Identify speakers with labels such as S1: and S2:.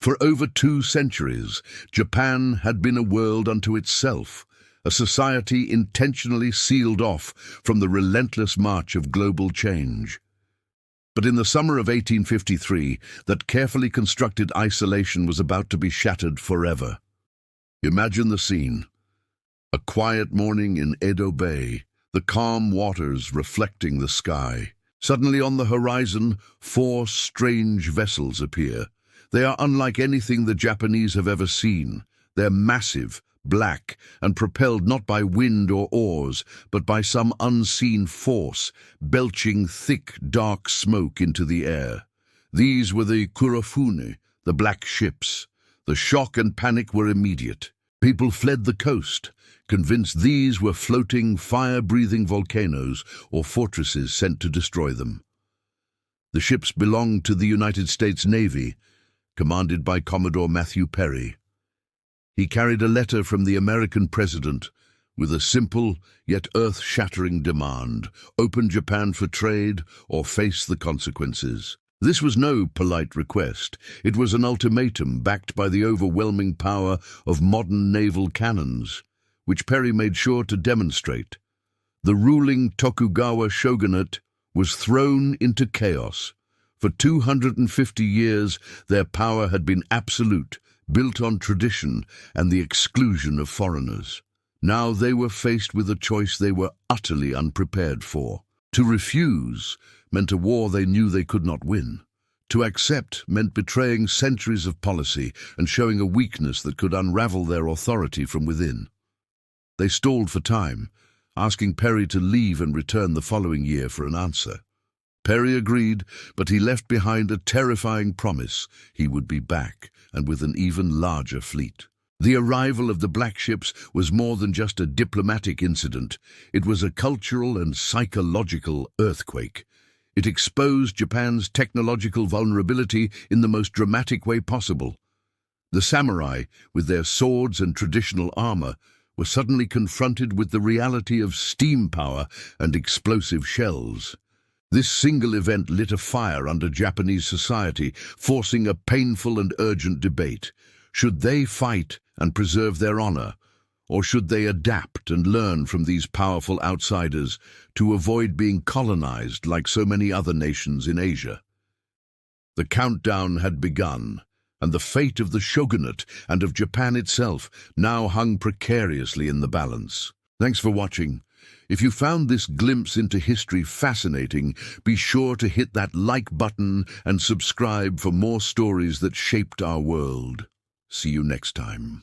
S1: For over 2 centuries, Japan had been a world unto itself, a society intentionally sealed off from the relentless march of global change. But in the summer of 1853, that carefully constructed isolation was about to be shattered forever. Imagine the scene. A quiet morning in Edo Bay, the calm waters reflecting the sky. Suddenly on the horizon, 4 strange vessels appear. They are unlike anything the Japanese have ever seen. They're massive, black, and propelled not by wind or oars, but by some unseen force, belching thick, dark smoke into the air. These were the Kurofune, the black ships. The shock and panic were immediate. People fled the coast, convinced these were floating, fire-breathing volcanoes or fortresses sent to destroy them. The ships belonged to the United States Navy, commanded by Commodore Matthew Perry. He carried a letter from the American president with a simple yet earth-shattering demand: open Japan for trade or face the consequences. This was no polite request. It was an ultimatum backed by the overwhelming power of modern naval cannons, which Perry made sure to demonstrate. The ruling Tokugawa shogunate was thrown into chaos. For 250 years, their power had been absolute, built on tradition and the exclusion of foreigners. Now they were faced with a choice they were utterly unprepared for. To refuse meant a war they knew they could not win. To accept meant betraying centuries of policy and showing a weakness that could unravel their authority from within. They stalled for time, asking Perry to leave and return the following year for an answer. Perry agreed, but he left behind a terrifying promise: he would be back, and with an even larger fleet. The arrival of the black ships was more than just a diplomatic incident. It was a cultural and psychological earthquake. It exposed Japan's technological vulnerability in the most dramatic way possible. The samurai, with their swords and traditional armor, were suddenly confronted with the reality of steam power and explosive shells. This single event lit a fire under Japanese society, forcing a painful and urgent debate. Should they fight and preserve their honor, or should they adapt and learn from these powerful outsiders to avoid being colonized like so many other nations in Asia? The countdown had begun, and the fate of the shogunate and of Japan itself now hung precariously in the balance. Thanks for watching. If you found this glimpse into history fascinating, be sure to hit that like button and subscribe for more stories that shaped our world. See you next time.